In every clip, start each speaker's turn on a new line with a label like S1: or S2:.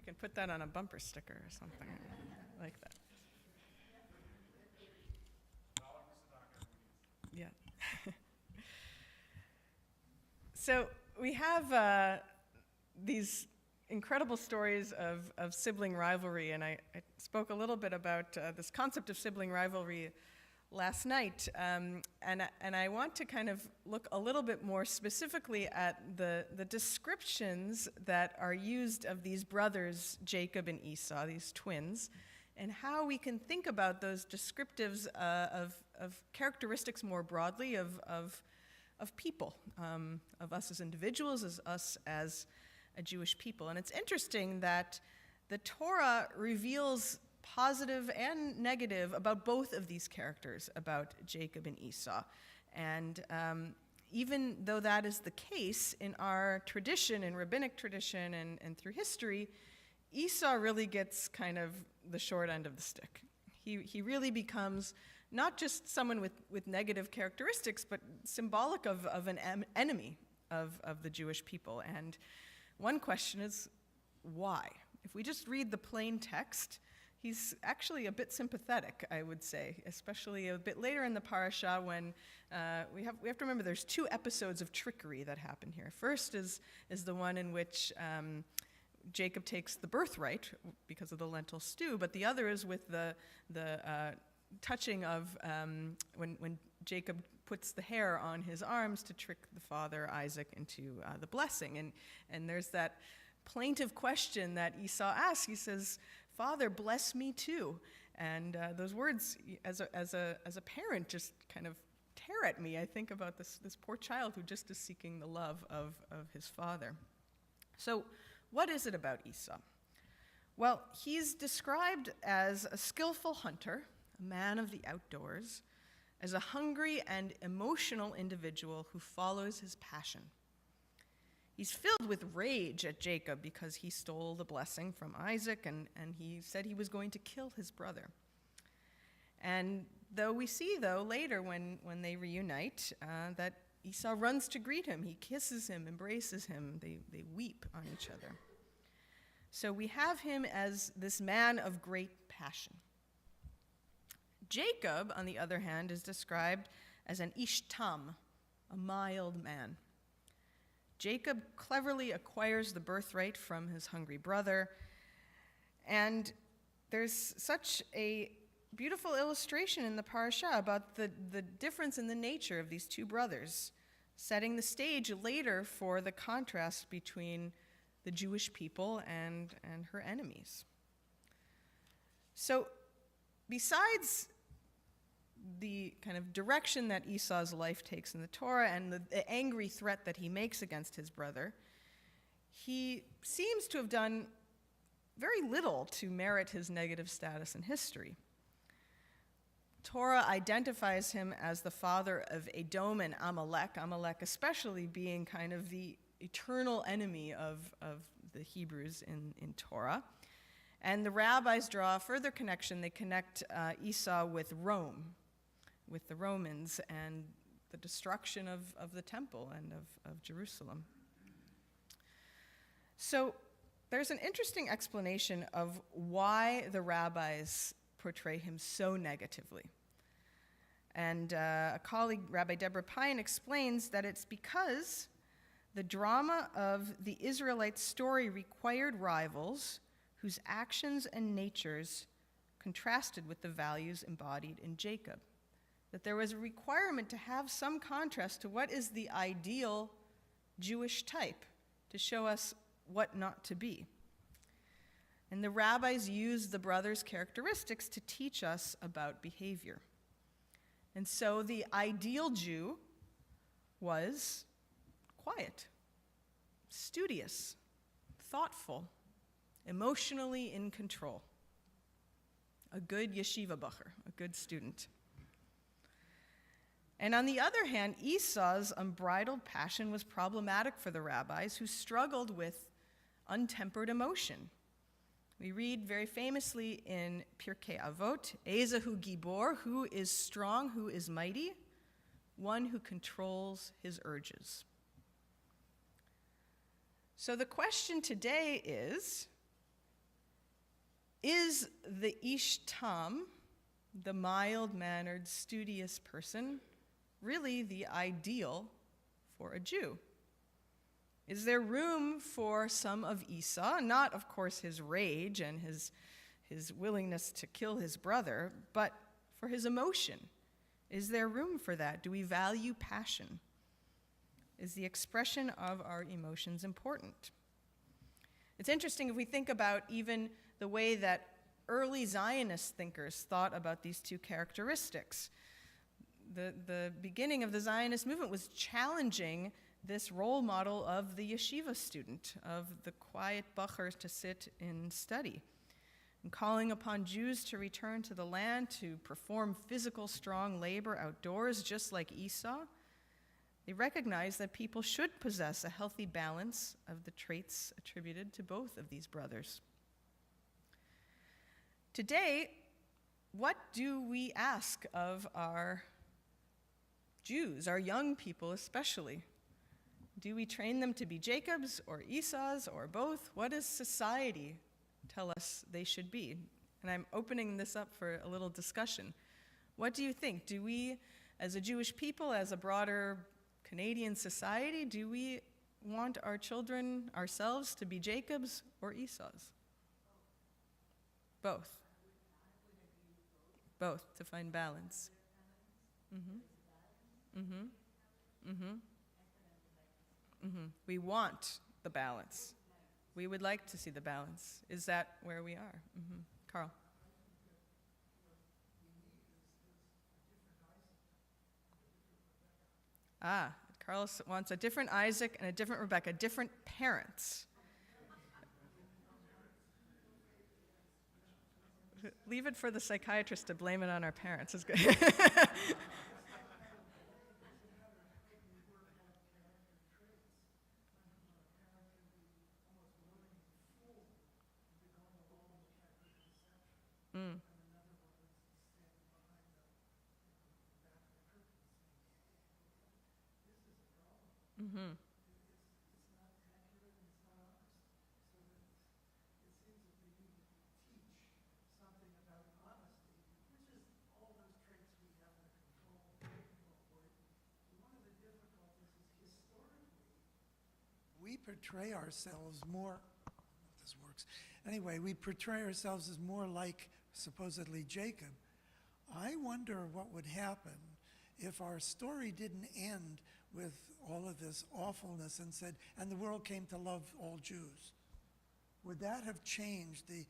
S1: can put that on a bumper sticker or something like that. Yeah. So we have these incredible stories of sibling rivalry, and I spoke a little bit about this concept of sibling rivalry last night, and I want to kind of look a little bit more specifically at the descriptions that are used of these brothers, Jacob and Esau, these twins, and how we can think about those descriptives of characteristics more broadly of people, of us as individuals, as us as a Jewish people. And it's interesting that the Torah reveals positive and negative about both of these characters, about Jacob and Esau. And even though that is the case in our tradition, in rabbinic tradition and through history, Esau really gets kind of the short end of the stick. He really becomes not just someone with negative characteristics, but symbolic of an enemy of the Jewish people. And one question is, why? If we just read the plain text, he's actually a bit sympathetic, I would say, especially a bit later in the parasha when we have to remember there's two episodes of trickery that happen here. First is the one in which Jacob takes the birthright because of the lentil stew, but the other is with the touching of when Jacob puts the hair on his arms to trick the father, Isaac, into the blessing. And there's that plaintive question that Esau asks. He says, "Father, bless me too." And those words, as a parent, just kind of tear at me. I think about this poor child who just is seeking the love of his father. So what is it about Esau? Well, he's described as a skillful hunter, a man of the outdoors, as a hungry and emotional individual who follows his passion. He's filled with rage at Jacob because he stole the blessing from Isaac, and he said he was going to kill his brother. And though we see, later when they reunite, that Esau runs to greet him. He kisses him, embraces him. They weep on each other. So we have him as this man of great passion. Jacob, on the other hand, is described as an ish tam, a mild man. Jacob cleverly acquires the birthright from his hungry brother, and there's such a beautiful illustration in the parasha about the difference in the nature of these two brothers, setting the stage later for the contrast between the Jewish people and her enemies. So besides the kind of direction that Esau's life takes in the Torah and the angry threat that he makes against his brother, he seems to have done very little to merit his negative status in history. Torah identifies him as the father of Edom and Amalek, Amalek especially being kind of the eternal enemy of the Hebrews in Torah. And the rabbis draw a further connection. They connect Esau with Rome, with the Romans, and the destruction of the temple and of Jerusalem. So there's an interesting explanation of why the rabbis portray him so negatively. And a colleague, Rabbi Deborah Pine, explains that it's because the drama of the Israelite story required rivals whose actions and natures contrasted with the values embodied in Jacob. That there was a requirement to have some contrast to what is the ideal Jewish type to show us what not to be. And the rabbis used the brothers' characteristics to teach us about behavior. And so the ideal Jew was quiet, studious, thoughtful, emotionally in control. A good yeshiva bacher, a good student. And on the other hand, Esau's unbridled passion was problematic for the rabbis who struggled with untempered emotion. We read very famously in Pirkei Avot, Ezehu Gibor, who is strong, who is mighty, one who controls his urges. So the question today is, Is the ish tam, the mild-mannered, studious person, really the ideal for a Jew? Is there room for some of Esau? Not, of course, his rage and his willingness to kill his brother, but for his emotion. Is there room for that? Do we value passion? Is the expression of our emotions important? It's interesting if we think about even the way that early Zionist thinkers thought about these two characteristics. The beginning of the Zionist movement was challenging this role model of the yeshiva student, of the quiet bacher to sit in study, and calling upon Jews to return to the land to perform physical, strong labor outdoors, just like Esau. They recognized that people should possess a healthy balance of the traits attributed to both of these brothers. Today, what do we ask of our Jews, our young people especially? Do we train them to be Jacobs or Esau's or both? What does society tell us they should be? And I'm opening this up for a little discussion. What do you think? Do we, as a Jewish people, as a broader Canadian society, do we want our children, ourselves, to be Jacobs or Esau's? Both. Both, to find balance. Mm-hmm. Mm-hmm. Mm-hmm. Mm-hmm. We want the balance. We would like to see the balance. Is that where we are? Mm-hmm. Carl. Carlos wants a different Isaac and a different Rebecca, different parents. Leave it for the psychiatrist to blame it on our parents. It's good. Mm. Mm-hmm.
S2: We portray ourselves more, if this works. Anyway, we portray ourselves as more like supposedly Jacob. I wonder what would happen if our story didn't end with all of this awfulness and said, and the world came to love all Jews. Would that have changed the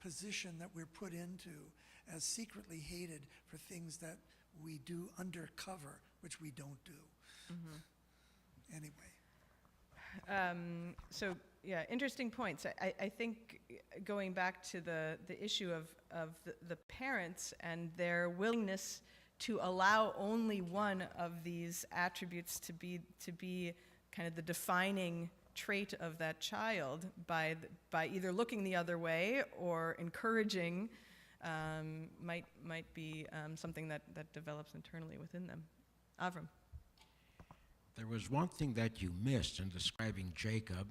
S2: position that we're put into as secretly hated for things that we do undercover, which we don't do? Mm-hmm. Anyway.
S1: So, yeah, interesting points. I think going back to the issue of the parents and their willingness to allow only one of these attributes to be kind of the defining trait of that child by either looking the other way or encouraging might be something that develops internally within them. Avram.
S3: There was one thing that you missed in describing Jacob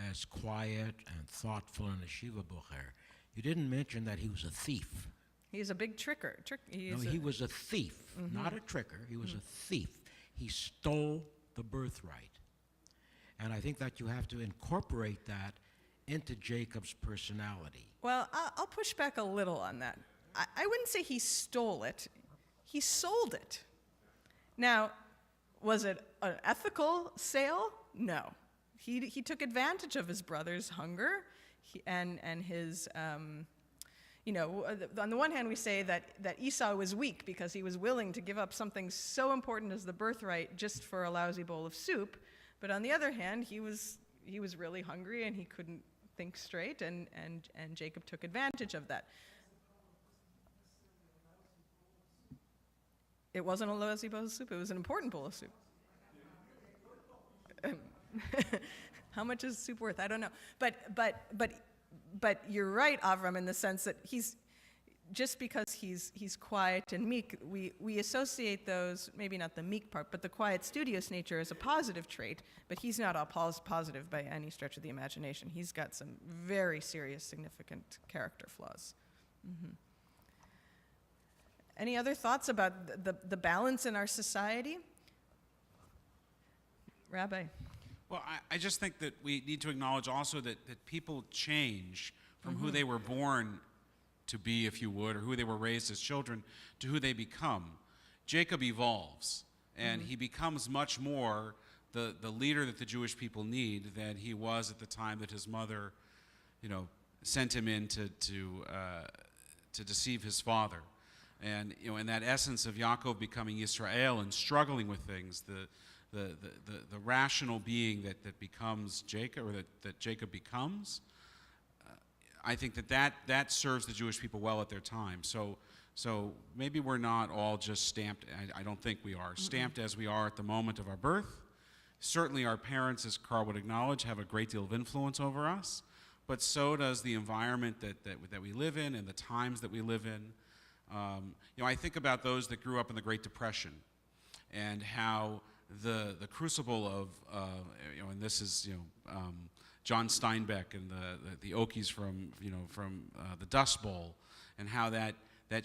S3: as quiet and thoughtful and a Shiva Bocher. You didn't mention that he was a thief.
S1: He's a big tricker.
S3: He was a thief, not a tricker. He was a thief. He stole the birthright. And I think that you have to incorporate that into Jacob's personality.
S1: Well, I'll push back a little on that. I wouldn't say he stole it. He sold it. Now, was it an ethical sale? No. He took advantage of his brother's hunger and his, on the one hand we say that Esau was weak because he was willing to give up something so important as the birthright just for a lousy bowl of soup. But on the other hand, he was really hungry and he couldn't think straight, and Jacob took advantage of that. It wasn't a lousy bowl of soup. It was an important bowl of soup. How much is soup worth? I don't know. But you're right, Avram, in the sense that just because he's quiet and meek, we associate those, maybe not the meek part, but the quiet, studious nature as a positive trait, but he's not all positive by any stretch of the imagination. He's got some very serious, significant character flaws. Any other thoughts about the balance in our society? Rabbi?
S4: Well, I just think that we need to acknowledge also that people change from who they were born to be, if you would, or who they were raised as children, to who they become. Jacob evolves, and he becomes much more the leader that the Jewish people need than he was at the time that his mother, sent him in to deceive his father. And in that essence of Yaakov becoming Yisrael and struggling with things, the rational being that becomes Jacob, or that Jacob becomes, I think that serves the Jewish people well at their time. So maybe we're not all just stamped, I don't think we are, stamped as we are at the moment of our birth. Certainly our parents, as Carl would acknowledge, have a great deal of influence over us, but so does the environment that we live in and the times that we live in. I think about those that grew up in the Great Depression and how the crucible of, and this is, John Steinbeck and the Okies from the Dust Bowl, and how that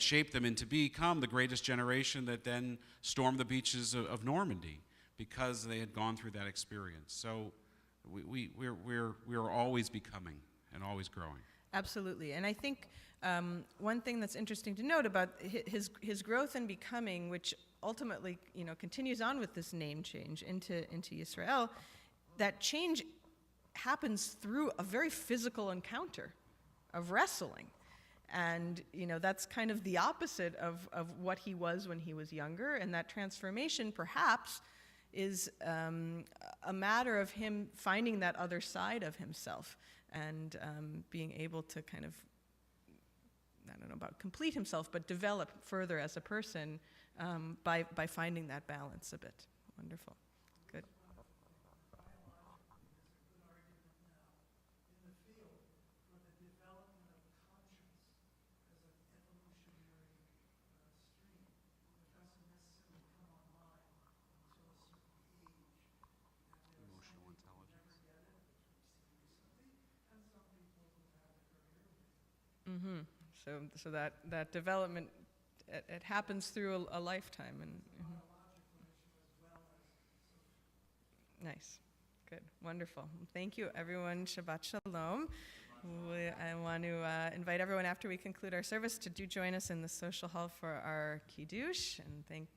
S4: shaped them into become the greatest generation that then stormed the beaches of Normandy because they had gone through that experience. So we're always becoming and always growing.
S1: Absolutely, and I think one thing that's interesting to note about his growth and becoming, which ultimately continues on with this name change into Yisrael, that change happens through a very physical encounter of wrestling. And that's kind of the opposite of what he was when he was younger, and that transformation perhaps is a matter of him finding that other side of himself and being able to kind of, I don't know about complete himself, but develop further as a person by finding that balance a bit. Wonderful. Good.
S4: Emotional intelligence.
S1: So that development, it happens through a lifetime. And nice. Good. Wonderful. Thank you, everyone. Shabbat Shalom. I want to invite everyone, after we conclude our service, to do join us in the social hall for our Kiddush. And thank